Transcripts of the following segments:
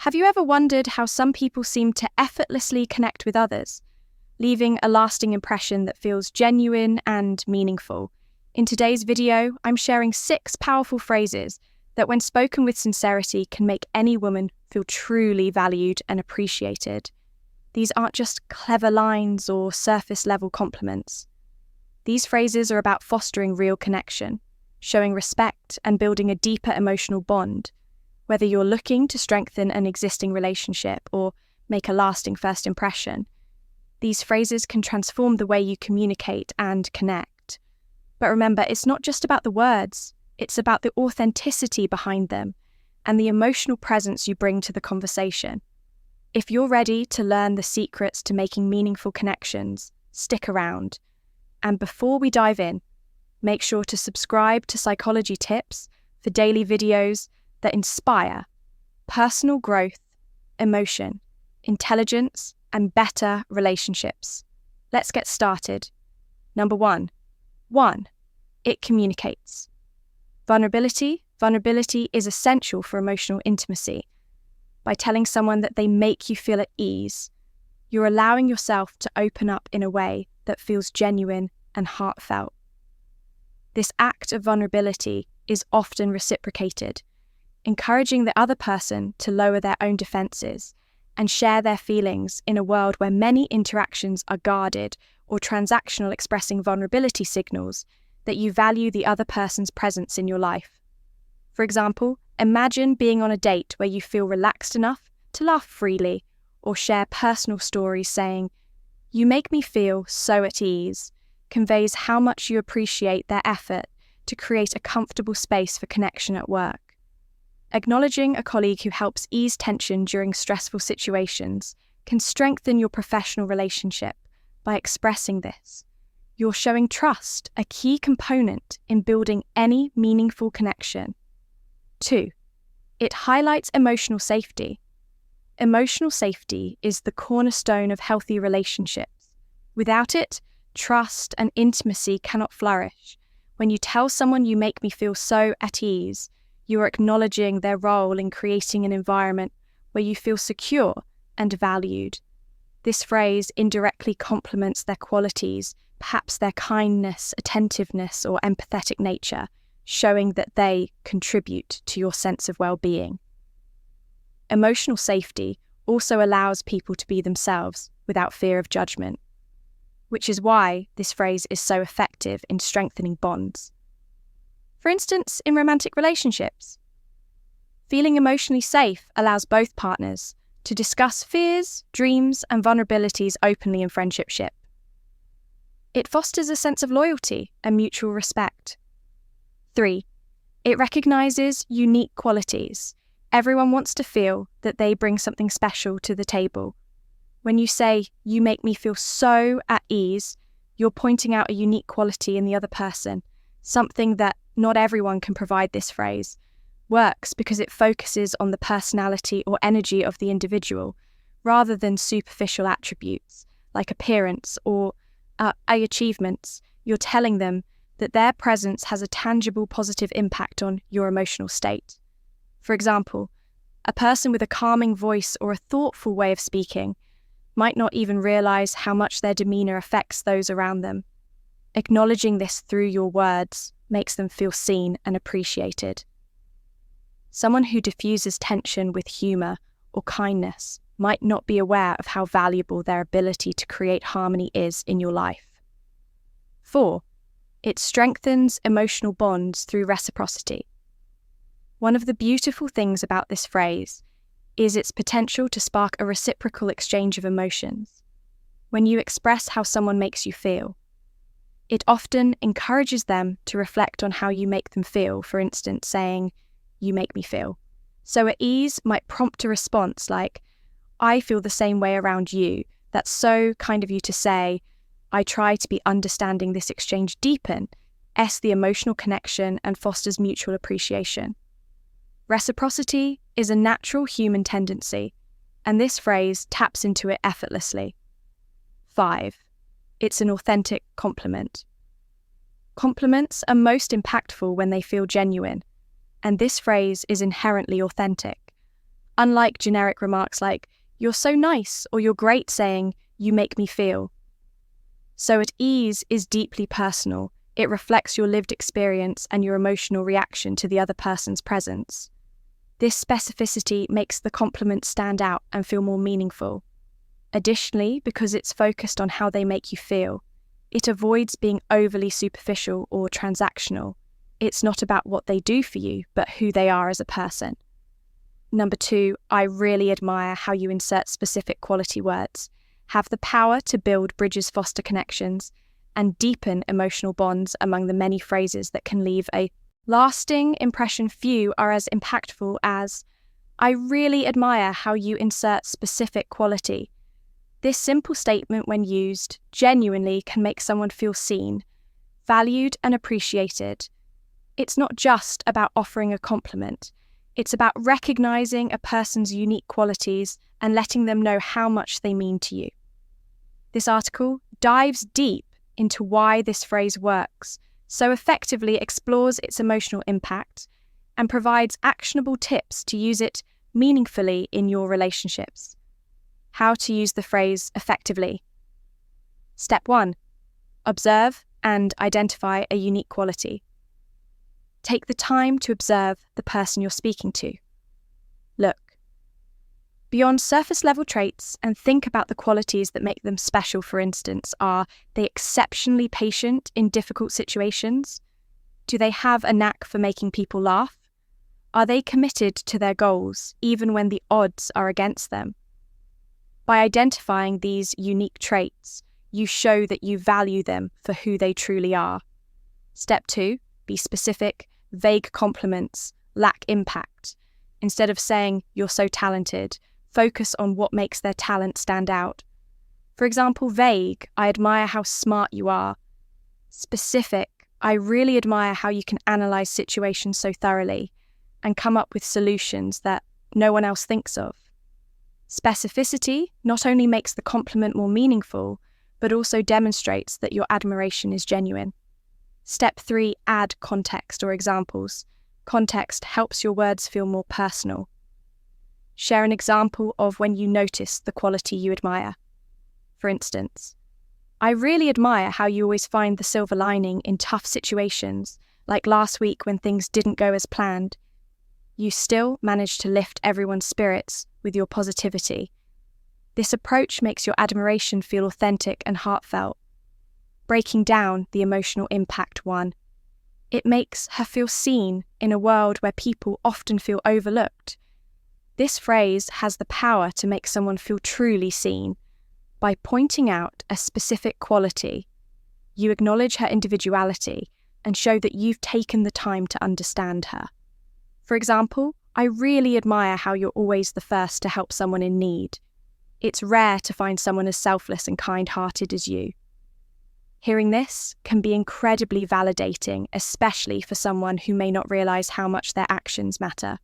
Have you ever wondered how some people seem to effortlessly connect with others, leaving a lasting impression that feels genuine and meaningful? In today's video, I'm sharing 6 powerful phrases that, when spoken with sincerity, can make any woman feel truly valued and appreciated. These aren't just clever lines or surface-level compliments. These phrases are about fostering real connection, showing respect, and building a deeper emotional bond. Whether you're looking to strengthen an existing relationship or make a lasting first impression, these phrases can transform the way you communicate and connect. But remember, it's not just about the words, it's about the authenticity behind them and the emotional presence you bring to the conversation. If you're ready to learn the secrets to making meaningful connections, stick around. And before we dive in, make sure to subscribe to Psychology Tips for daily videos that inspire personal growth, emotion, intelligence, and better relationships. Let's get started. Number 1. It communicates. Vulnerability is essential for emotional intimacy. By telling someone that they make you feel at ease, you're allowing yourself to open up in a way that feels genuine and heartfelt. This act of vulnerability is often reciprocated, encouraging the other person to lower their own defenses and share their feelings in a world where many interactions are guarded or transactional, expressing vulnerability signals that you value the other person's presence in your life. For example, imagine being on a date where you feel relaxed enough to laugh freely or share personal stories saying, "You make me feel so at ease," conveys how much you appreciate their effort to create a comfortable space for connection at work. Acknowledging a colleague who helps ease tension during stressful situations can strengthen your professional relationship by expressing this. You're showing trust, a key component in building any meaningful connection. 2. It highlights emotional safety. Emotional safety is the cornerstone of healthy relationships. Without it, trust and intimacy cannot flourish. When you tell someone "you make me feel so at ease," you are acknowledging their role in creating an environment where you feel secure and valued. This phrase indirectly complements their qualities, perhaps their kindness, attentiveness, or empathetic nature, showing that they contribute to your sense of well-being. Emotional safety also allows people to be themselves without fear of judgment, which is why this phrase is so effective in strengthening bonds. For instance, in romantic relationships, feeling emotionally safe allows both partners to discuss fears, dreams, and vulnerabilities openly in friendship. It fosters a sense of loyalty and mutual respect. 3. It recognizes unique qualities. Everyone wants to feel that they bring something special to the table. When you say, "You make me feel so at ease," you're pointing out a unique quality in the other person, something that not everyone can provide. This phrase works because it focuses on the personality or energy of the individual rather than superficial attributes like appearance or achievements. You're telling them that their presence has a tangible positive impact on your emotional state. For example, a person with a calming voice or a thoughtful way of speaking might not even realize how much their demeanor affects those around them. Acknowledging this through your words makes them feel seen and appreciated. Someone who diffuses tension with humor or kindness might not be aware of how valuable their ability to create harmony is in your life. 4. It strengthens emotional bonds through reciprocity. One of the beautiful things about this phrase is its potential to spark a reciprocal exchange of emotions. When you express how someone makes you feel, it often encourages them to reflect on how you make them feel, for instance, saying, "You make me feel." So at ease might prompt a response like, "I feel the same way around you. That's so kind of you to say. I try to be understanding." This exchange deepens the emotional connection and fosters mutual appreciation. Reciprocity is a natural human tendency, and this phrase taps into it effortlessly. 5. It's an authentic compliment. Compliments are most impactful when they feel genuine, and this phrase is inherently authentic. unlike generic remarks like, "You're so nice," or "You're great," saying, "You make me feel." So at ease is deeply personal. It reflects your lived experience and your emotional reaction to the other person's presence. This specificity makes the compliment stand out and feel more meaningful. Additionally, because it's focused on how they make you feel, it avoids being overly superficial or transactional. It's not about what they do for you, but who they are as a person. Number 2, I really admire how you insert specific quality words, have the power to build bridges, foster connections, and deepen emotional bonds among the many phrases that can leave a lasting impression. Few are as impactful as, "I really admire how you insert specific quality." This simple statement, when used, genuinely can make someone feel seen, valued, and appreciated. It's not just about offering a compliment. It's about recognizing a person's unique qualities and letting them know how much they mean to you. This article dives deep into why this phrase works, so effectively explores its emotional impact, and provides actionable tips to use it meaningfully in your relationships. How to use the phrase effectively. Step 1. Observe and identify a unique quality. Take the time to observe the person you're speaking to. Look beyond surface-level traits and think about the qualities that make them special. For instance, are they exceptionally patient in difficult situations? Do they have a knack for making people laugh? Are they committed to their goals, even when the odds are against them? By identifying these unique traits, you show that you value them for who they truly are. Step 2, be specific. Vague compliments lack impact. Instead of saying, "You're so talented," focus on what makes their talent stand out. For example, vague, "I admire how smart you are." Specific, "I really admire how you can analyze situations so thoroughly and come up with solutions that no one else thinks of." Specificity not only makes the compliment more meaningful, but also demonstrates that your admiration is genuine. Step 3, add context or examples. Context helps your words feel more personal. Share an example of when you notice the quality you admire. For instance, "I really admire how you always find the silver lining in tough situations, like last week when things didn't go as planned. You still managed to lift everyone's spirits with your positivity." This approach makes your admiration feel authentic and heartfelt. Breaking down the emotional impact. 1. It makes her feel seen in a world where people often feel overlooked. This phrase has the power to make someone feel truly seen. By pointing out a specific quality, you acknowledge her individuality and show that you've taken the time to understand her. For example, "I really admire how you're always the first to help someone in need. It's rare to find someone as selfless and kind-hearted as you." Hearing this can be incredibly validating, especially for someone who may not realize how much their actions matter.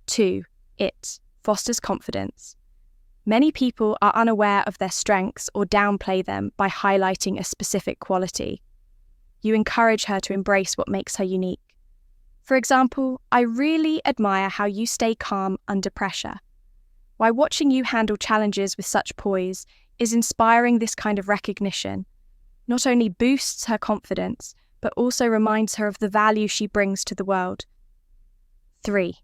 2. It fosters confidence. Many people are unaware of their strengths or downplay them by highlighting a specific quality. You encourage her to embrace what makes her unique. For example, "I really admire how you stay calm under pressure." Why watching you handle challenges with such poise is inspiring. This kind of recognition not only boosts her confidence, but also reminds her of the value she brings to the world. 3.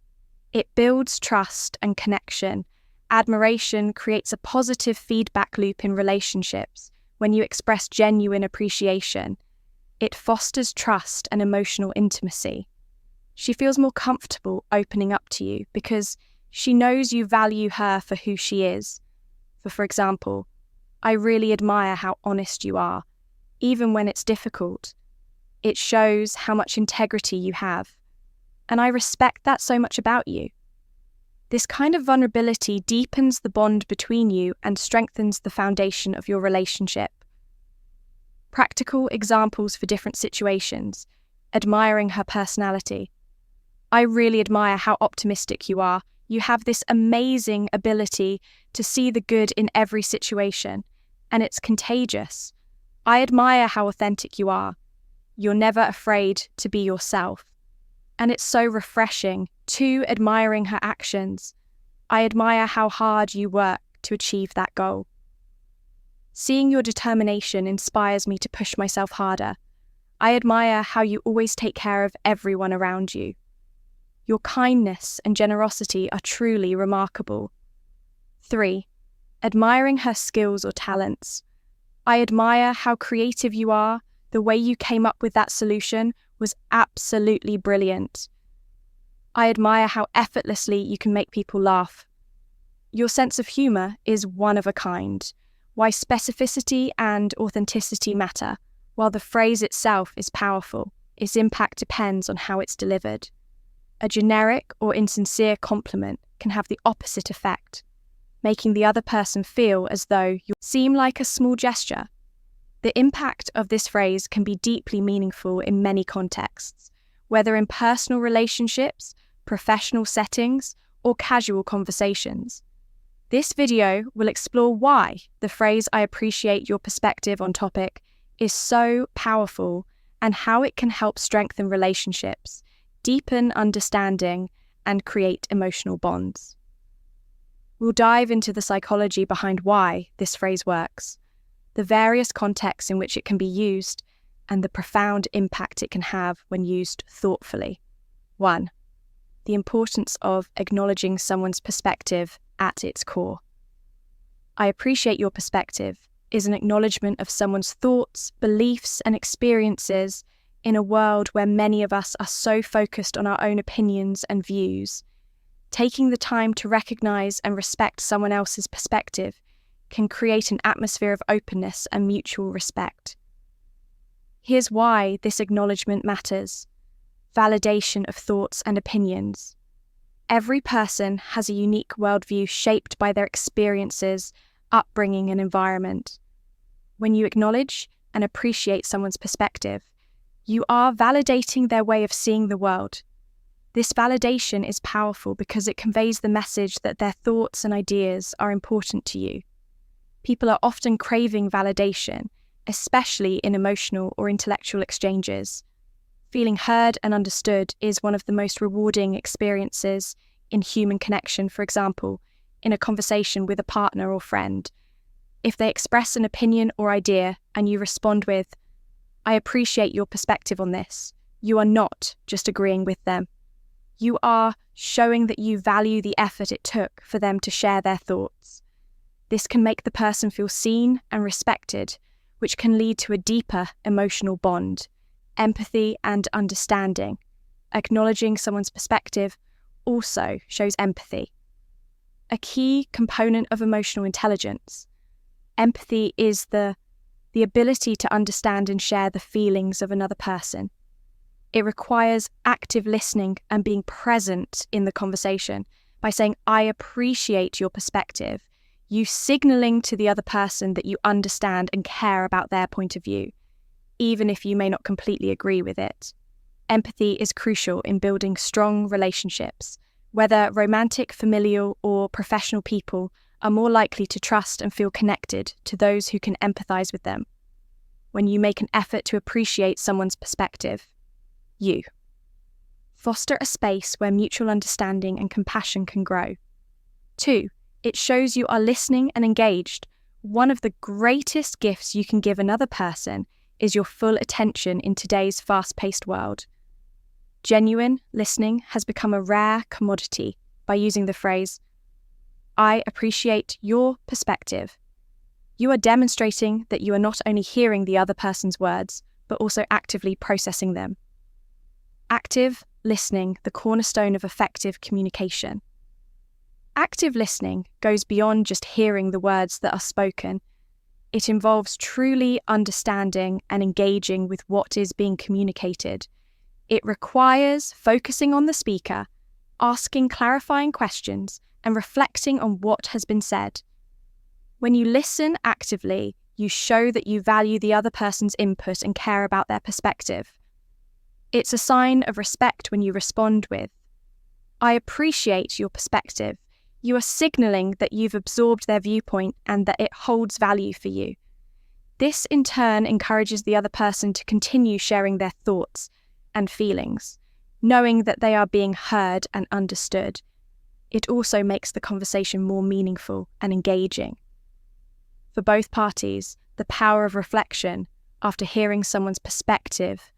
It builds trust and connection. Admiration creates a positive feedback loop in relationships. When you express genuine appreciation, it fosters trust and emotional intimacy. She feels more comfortable opening up to you because she knows you value her for who she is. For example, "I really admire how honest you are, even when it's difficult. It shows how much integrity you have, and I respect that so much about you." This kind of vulnerability deepens the bond between you and strengthens the foundation of your relationship. Practical examples for different situations. Admiring her personality. "I really admire how optimistic you are. You have this amazing ability to see the good in every situation, and it's contagious. I admire how authentic you are. You're never afraid to be yourself." And it's so refreshing. 2, admiring her actions. I admire how hard you work to achieve that goal. Seeing your determination inspires me to push myself harder. I admire how you always take care of everyone around you. Your kindness and generosity are truly remarkable. 3. Admiring her skills or talents. I admire how creative you are. The way you came up with that solution was absolutely brilliant. I admire how effortlessly you can make people laugh. Your sense of humour is one of a kind. Why specificity and authenticity matter, while the phrase itself is powerful, its impact depends on how it's delivered. A generic or insincere compliment can have the opposite effect, making the other person feel as though you seem like a small gesture. The impact of this phrase can be deeply meaningful in many contexts, whether in personal relationships, professional settings, or casual conversations. This video will explore why the phrase "I appreciate your perspective" on topic is so powerful and how it can help strengthen relationships, deepen understanding, and create emotional bonds. We'll dive into the psychology behind why this phrase works, the various contexts in which it can be used, and the profound impact it can have when used thoughtfully. 1. The importance of acknowledging someone's perspective at its core. I appreciate your perspective is an acknowledgement of someone's thoughts, beliefs, and experiences in a world where many of us are so focused on our own opinions and views. Taking the time to recognize and respect someone else's perspective can create an atmosphere of openness and mutual respect. Here's why this acknowledgement matters. Validation of thoughts and opinions. Every person has a unique worldview shaped by their experiences, upbringing, and environment. When you acknowledge and appreciate someone's perspective, you are validating their way of seeing the world. This validation is powerful because it conveys the message that their thoughts and ideas are important to you. People are often craving validation, especially in emotional or intellectual exchanges. Feeling heard and understood is one of the most rewarding experiences in human connection. For example, in a conversation with a partner or friend, if they express an opinion or idea and you respond with, "I appreciate your perspective on this," you are not just agreeing with them. You are showing that you value the effort it took for them to share their thoughts. This can make the person feel seen and respected, which can lead to a deeper emotional bond, empathy, and understanding. Acknowledging someone's perspective also shows empathy. A key component of emotional intelligence. Empathy is the ability to understand and share the feelings of another person. It requires active listening and being present in the conversation. By saying, "I appreciate your perspective," you signaling to the other person that you understand and care about their point of view, even if you may not completely agree with it. Empathy is crucial in building strong relationships. Whether romantic, familial, or professional, people are more likely to trust and feel connected to those who can empathize with them. When you make an effort to appreciate someone's perspective, you foster a space where mutual understanding and compassion can grow. 2. It shows you are listening and engaged. One of the greatest gifts you can give another person is your full attention in today's fast-paced world. Genuine listening has become a rare commodity. By using the phrase, "I appreciate your perspective," you are demonstrating that you are not only hearing the other person's words, but also actively processing them. Active listening, the cornerstone of effective communication. Active listening goes beyond just hearing the words that are spoken. It involves truly understanding and engaging with what is being communicated. It requires focusing on the speaker, asking clarifying questions, and reflecting on what has been said. When you listen actively, you show that you value the other person's input and care about their perspective. It's a sign of respect when you respond with, "I appreciate your perspective." You are signaling that you've absorbed their viewpoint and that it holds value for you. This in turn encourages the other person to continue sharing their thoughts and feelings, knowing that they are being heard and understood. it also makes the conversation more meaningful and engaging. For both parties, the power of reflection, after hearing someone's perspective,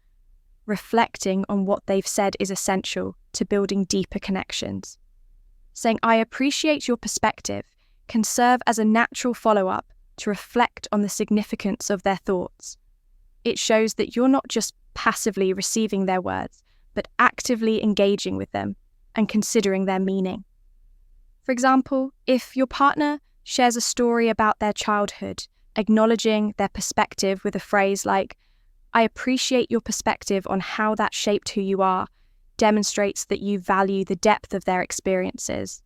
reflecting on what they've said is essential to building deeper connections. Saying, "I appreciate your perspective," can serve as a natural follow-up to reflect on the significance of their thoughts. It shows that you're not just passively receiving their words, but actively engaging with them and considering their meaning. For example, if your partner shares a story about their childhood, acknowledging their perspective with a phrase like, "I appreciate your perspective on how that shaped who you are," demonstrates that you value the depth of their experiences.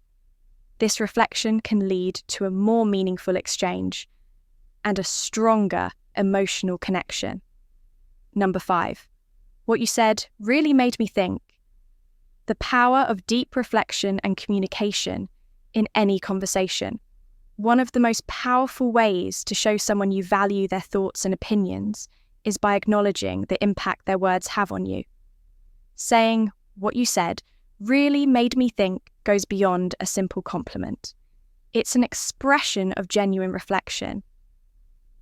This reflection can lead to a more meaningful exchange and a stronger emotional connection. Number 5. What you said really made me think. The power of deep reflection and communication in any conversation. One of the most powerful ways to show someone you value their thoughts and opinions is by acknowledging the impact their words have on you. Saying, "What you said really made me think," goes beyond a simple compliment. It's an expression of genuine reflection.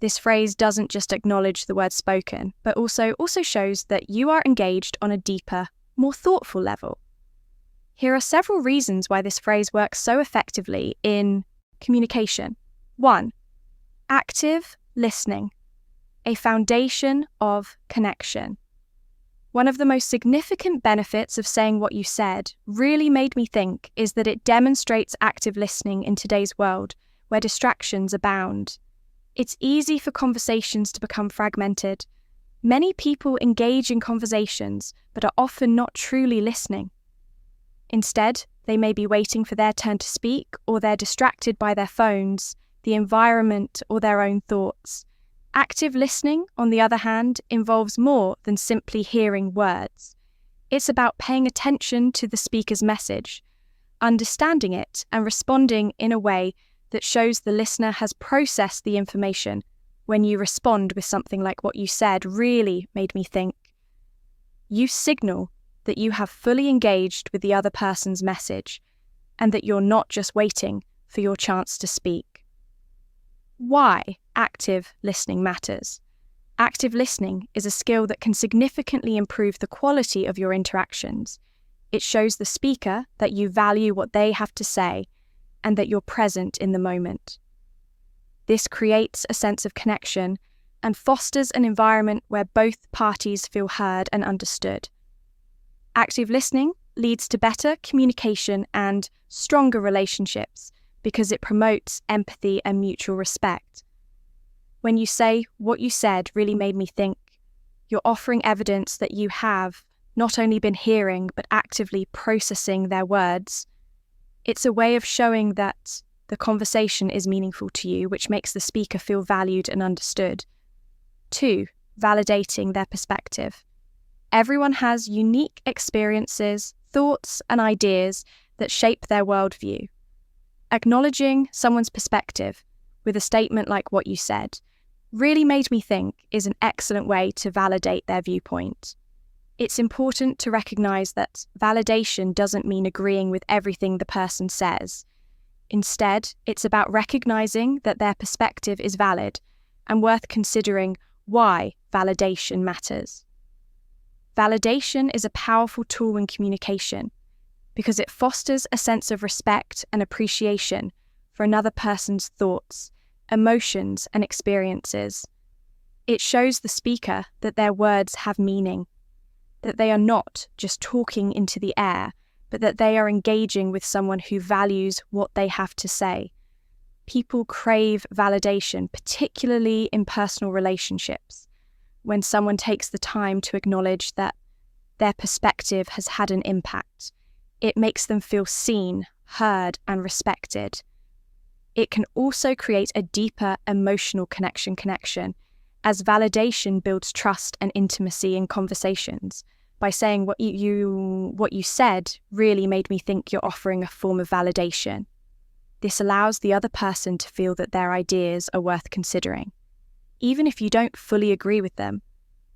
This phrase doesn't just acknowledge the words spoken, but also shows that you are engaged on a deeper, more thoughtful level. Here are several reasons why this phrase works so effectively in communication. 1. Active listening, a foundation of connection. One of the most significant benefits of saying "what you said really made me think" is that it demonstrates active listening in today's world, where distractions abound. It's easy for conversations to become fragmented. Many people engage in conversations, but are often not truly listening. Instead, they may be waiting for their turn to speak, or they're distracted by their phones, the environment, or their own thoughts. Active listening, on the other hand, involves more than simply hearing words. It's about paying attention to the speaker's message, understanding it, and responding in a way that shows the listener has processed the information. When you respond with something like "what you said really made me think," you signal that you have fully engaged with the other person's message and that you're not just waiting for your chance to speak. Why active listening matters. Active listening is a skill that can significantly improve the quality of your interactions. It shows the speaker that you value what they have to say and that you're present in the moment. This creates a sense of connection and fosters an environment where both parties feel heard and understood. Active listening leads to better communication and stronger relationships because it promotes empathy and mutual respect. When you say "what you said really made me think," you're offering evidence that you have not only been hearing but actively processing their words. It's a way of showing that the conversation is meaningful to you, which makes the speaker feel valued and understood. 2. Validating their perspective. Everyone has unique experiences, thoughts, and ideas that shape their worldview. Acknowledging someone's perspective with a statement like "what you said really made me think" is an excellent way to validate their viewpoint. It's important to recognize that validation doesn't mean agreeing with everything the person says. Instead, it's about recognizing that their perspective is valid and worth considering why validation matters. Validation is a powerful tool in communication because it fosters a sense of respect and appreciation for another person's thoughts, emotions, and experiences. It shows the speaker that their words have meaning, that they are not just talking into the air, but that they are engaging with someone who values what they have to say. People crave validation, particularly in personal relationships, when someone takes the time to acknowledge that their perspective has had an impact. It makes them feel seen, heard, and respected. It can also create a deeper emotional connection, as validation builds trust and intimacy in conversations. By saying what you said really made me think, you're offering a form of validation. This allows the other person to feel that their ideas are worth considering. Even if you don't fully agree with them,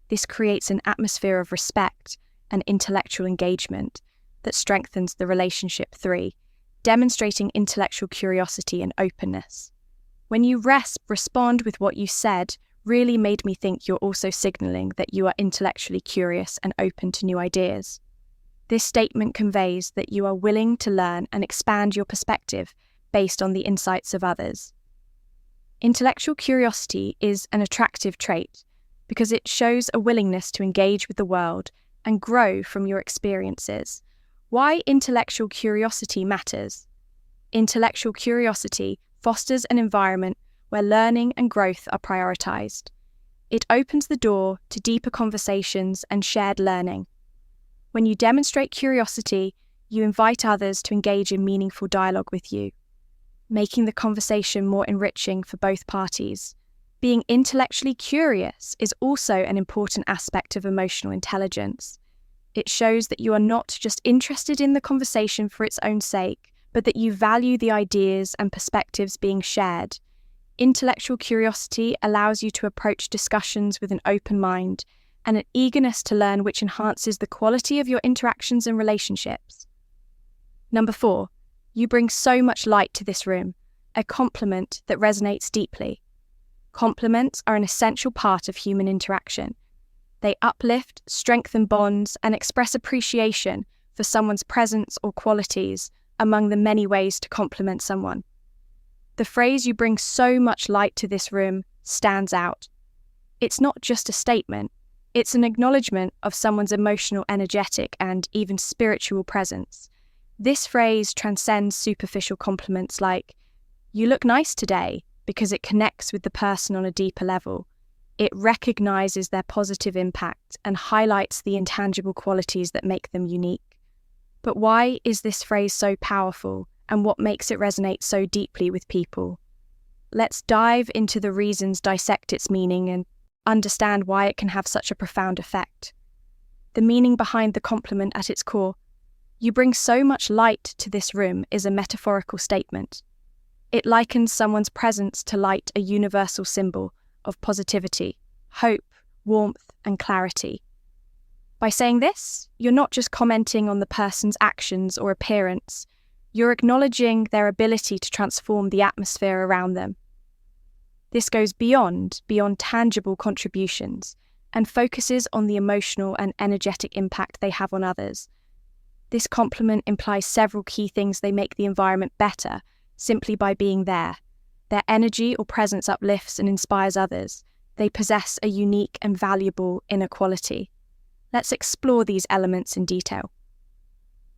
this creates an atmosphere of respect and intellectual engagement that strengthens the relationship. 3. demonstrating intellectual curiosity and openness. When you respond with what you said really made me think you're also signaling that you are intellectually curious and open to new ideas. This statement conveys that you are willing to learn and expand your perspective based on the insights of others. Intellectual curiosity is an attractive trait because it shows a willingness to engage with the world and grow from your experiences. Why intellectual curiosity matters? Intellectual curiosity fosters an environment where learning and growth are prioritized. It opens the door to deeper conversations and shared learning. When you demonstrate curiosity, you invite others to engage in meaningful dialogue with you, making the conversation more enriching for both parties. Being intellectually curious is also an important aspect of emotional intelligence. It shows that you are not just interested in the conversation for its own sake, but that you value the ideas and perspectives being shared. Intellectual curiosity allows you to approach discussions with an open mind and an eagerness to learn, which enhances the quality of your interactions and relationships. Number 4, you bring so much light to this room, a compliment that resonates deeply. Compliments are an essential part of human interaction. They uplift, strengthen bonds, and express appreciation for someone's presence or qualities among the many ways to compliment someone. The phrase "you bring so much light to this room" stands out. It's not just a statement, it's an acknowledgement of someone's emotional, energetic, and even spiritual presence. This phrase transcends superficial compliments like, "You look nice today," because it connects with the person on a deeper level. It recognizes their positive impact and highlights the intangible qualities that make them unique. But why is this phrase so powerful, and what makes it resonate so deeply with people? Let's dive into the reasons, dissect its meaning, and understand why it can have such a profound effect. The meaning behind the compliment at its core. "You bring so much light to this room" is a metaphorical statement. It likens someone's presence to light, a universal symbol of positivity, hope, warmth, and clarity. By saying this, you're not just commenting on the person's actions or appearance, you're acknowledging their ability to transform the atmosphere around them. This goes beyond tangible contributions and focuses on the emotional and energetic impact they have on others. This compliment implies several key things. They make the environment better simply by being there. Their energy or presence uplifts and inspires others. They possess a unique and valuable inner quality. Let's explore these elements in detail.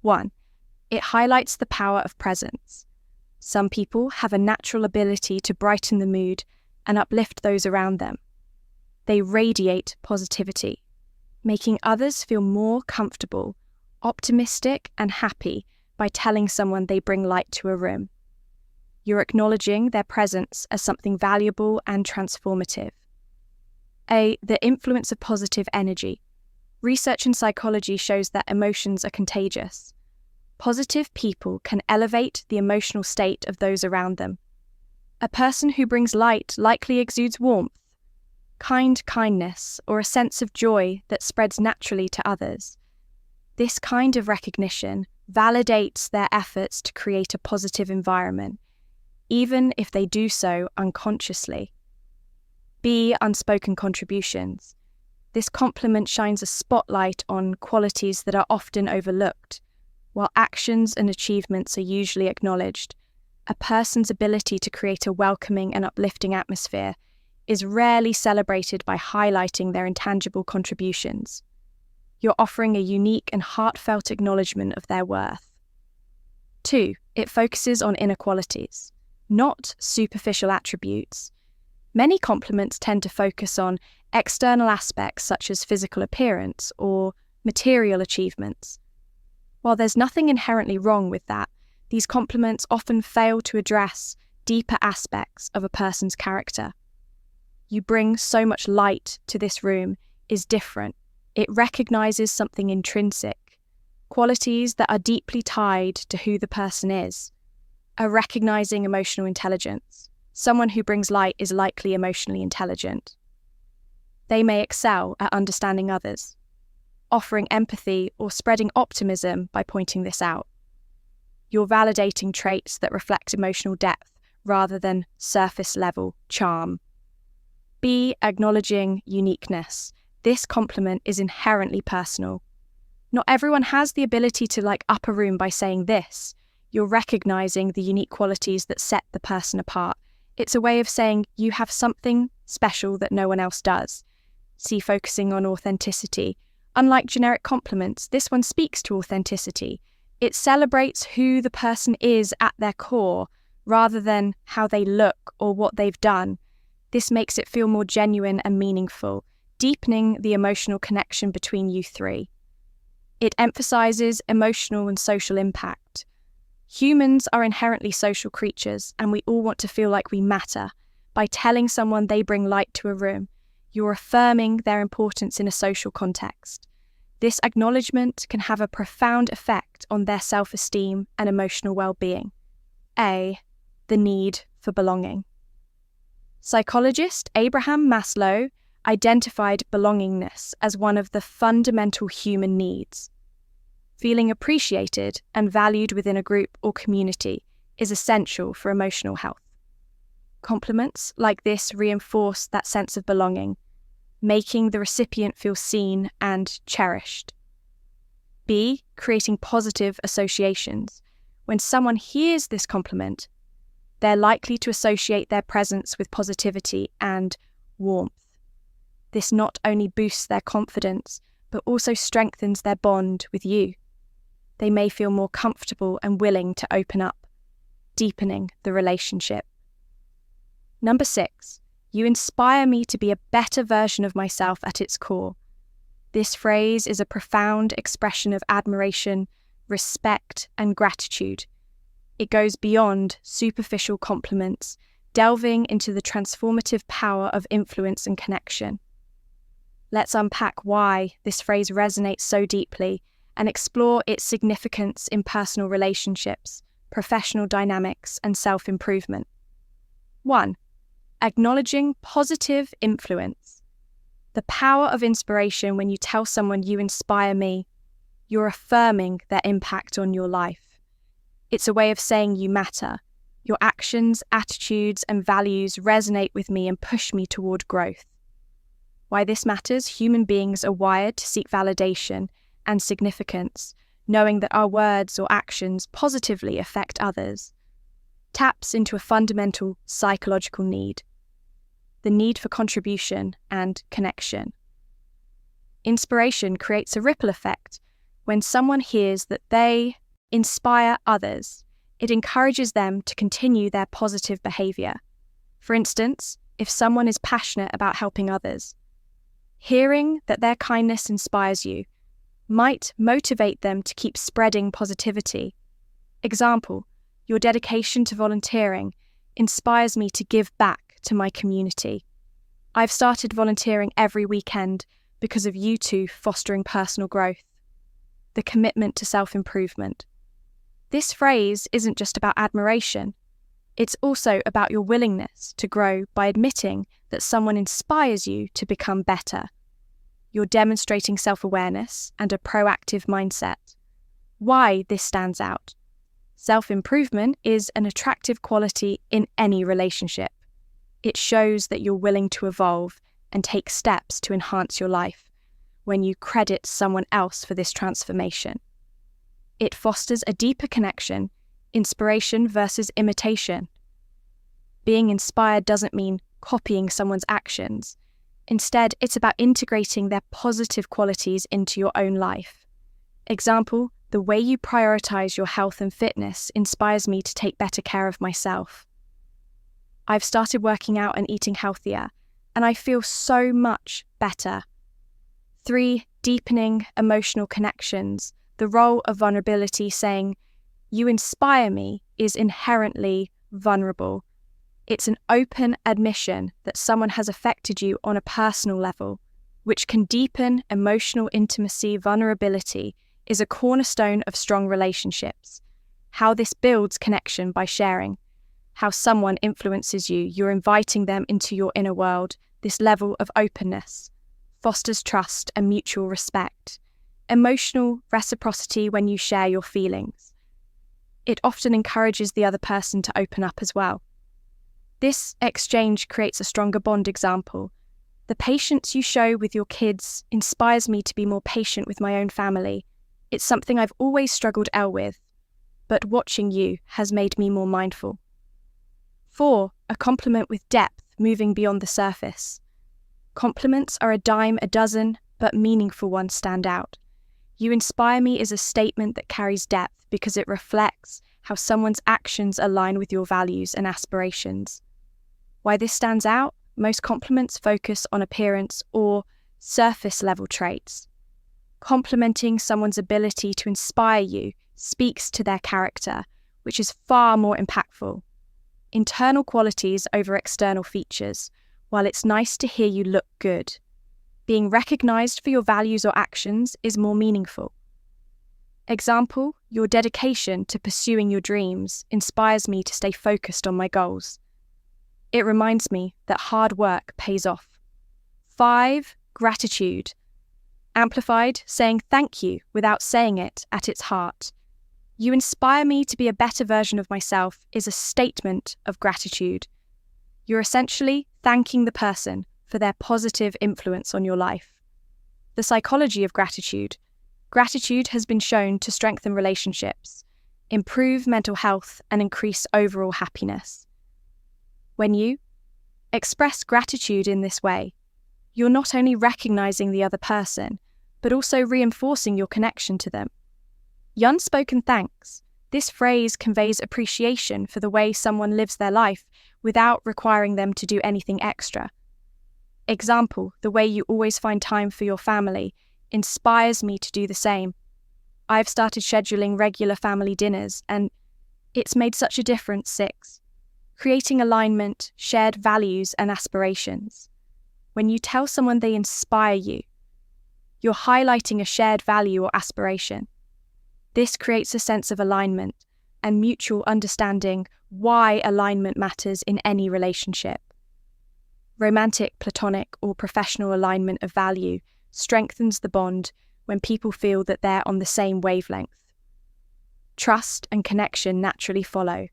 1. It highlights the power of presence. Some people have a natural ability to brighten the mood and uplift those around them. They radiate positivity, making others feel more comfortable, optimistic, and happy by telling someone they bring light to a room. You're acknowledging their presence as something valuable and transformative. The influence of positive energy. Research in psychology shows that emotions are contagious. Positive people can elevate the emotional state of those around them. A person who brings light likely exudes warmth, kindness, or a sense of joy that spreads naturally to others. This kind of recognition validates their efforts to create a positive environment, even if they do so unconsciously. Unspoken contributions. This compliment shines a spotlight on qualities that are often overlooked. While actions and achievements are usually acknowledged, a person's ability to create a welcoming and uplifting atmosphere is rarely celebrated by highlighting their intangible contributions. You're offering a unique and heartfelt acknowledgement of their worth. 2. It focuses on inner qualities, not superficial attributes. Many compliments tend to focus on external aspects such as physical appearance or material achievements. While there's nothing inherently wrong with that, these compliments often fail to address deeper aspects of a person's character. "You bring so much light to this room" is different. It recognizes something intrinsic, qualities that are deeply tied to who the person is. Recognizing emotional intelligence. Someone who brings light is likely emotionally intelligent. They may excel at understanding others, offering empathy or spreading optimism by pointing this out. You're validating traits that reflect emotional depth rather than surface-level charm. B. Acknowledging uniqueness. This compliment is inherently personal. Not everyone has the ability to light up a room by saying this. You're recognizing the unique qualities that set the person apart. It's a way of saying you have something special that no one else does. See focusing on authenticity. Unlike generic compliments, this one speaks to authenticity. It celebrates who the person is at their core, rather than how they look or what they've done. This makes it feel more genuine and meaningful, deepening the emotional connection between you three. It emphasizes emotional and social impact. Humans are inherently social creatures, and we all want to feel like we matter. By telling someone they bring light to a room, you're affirming their importance in a social context. This acknowledgement can have a profound effect on their self-esteem and emotional well-being. A. The need for belonging. Psychologist Abraham Maslow identified belongingness as one of the fundamental human needs. Feeling appreciated and valued within a group or community is essential for emotional health. Compliments like this reinforce that sense of belonging, making the recipient feel seen and cherished. B. Creating positive associations. When someone hears this compliment, they're likely to associate their presence with positivity and warmth. This not only boosts their confidence, but also strengthens their bond with you. They may feel more comfortable and willing to open up, deepening the relationship. Number 6, you inspire me to be a better version of myself at its core. This phrase is a profound expression of admiration, respect, and gratitude. It goes beyond superficial compliments, delving into the transformative power of influence and connection. Let's unpack why this phrase resonates so deeply and explore its significance in personal relationships, professional dynamics, and self-improvement. 1. Acknowledging positive influence. The power of inspiration. When you tell someone you inspire me, you're affirming their impact on your life. It's a way of saying you matter. Your actions, attitudes, and values resonate with me and push me toward growth. Why this matters: human beings are wired to seek validation and significance, knowing that our words or actions positively affect others. Taps into a fundamental psychological need: the need for contribution and connection. Inspiration creates a ripple effect. When someone hears that they inspire others, it encourages them to continue their positive behavior. For instance, if someone is passionate about helping others, hearing that their kindness inspires you might motivate them to keep spreading positivity. Example: your dedication to volunteering inspires me to give back to my community. I've started volunteering every weekend because of you two fostering personal growth. The commitment to self-improvement. This phrase isn't just about admiration. It's also about your willingness to grow by admitting that someone inspires you to become better. You're demonstrating self-awareness and a proactive mindset. Why this stands out: self-improvement is an attractive quality in any relationship. It shows that you're willing to evolve and take steps to enhance your life when you credit someone else for this transformation. It fosters a deeper connection, inspiration versus imitation. Being inspired doesn't mean copying someone's actions. Instead, it's about integrating their positive qualities into your own life. Example: the way you prioritize your health and fitness inspires me to take better care of myself. I've started working out and eating healthier, and I feel so much better. 3. Deepening emotional connections. The role of vulnerability. Saying, "You inspire me," is inherently vulnerable. It's an open admission that someone has affected you on a personal level, which can deepen emotional intimacy. Vulnerability is a cornerstone of strong relationships. How this builds connection: by sharing how someone influences you, you're inviting them into your inner world. This level of openness fosters trust and mutual respect. Emotional reciprocity. When you share your feelings, it often encourages the other person to open up as well. This exchange creates a stronger bond. Example: the patience you show with your kids inspires me to be more patient with my own family. It's something I've always struggled with, but watching you has made me more mindful. 4. A compliment with depth, moving beyond the surface. Compliments are a dime a dozen, but meaningful ones stand out. You inspire me is a statement that carries depth because it reflects how someone's actions align with your values and aspirations. Why this stands out? Most compliments focus on appearance or surface-level traits. Complimenting someone's ability to inspire you speaks to their character, which is far more impactful. Internal qualities over external features. While it's nice to hear you look good, being recognized for your values or actions is more meaningful. Example: your dedication to pursuing your dreams inspires me to stay focused on my goals. It reminds me that hard work pays off. 5. Gratitude. Amplified, saying thank you without saying it at its heart. You inspire me to be a better version of myself is a statement of gratitude. You're essentially thanking the person for their positive influence on your life. The psychology of gratitude. Gratitude has been shown to strengthen relationships, improve mental health, and increase overall happiness. When you express gratitude in this way, you're not only recognizing the other person, but also reinforcing your connection to them. The unspoken thanks. This phrase conveys appreciation for the way someone lives their life without requiring them to do anything extra. Example: the way you always find time for your family inspires me to do the same. I've started scheduling regular family dinners, and it's made such a difference. 6. Creating alignment, shared values, and aspirations. When you tell someone they inspire you, you're highlighting a shared value or aspiration. This creates a sense of alignment and mutual understanding why alignment matters in any relationship. Romantic, platonic, or professional alignment of value strengthens the bond when people feel that they're on the same wavelength. Trust and connection naturally follow.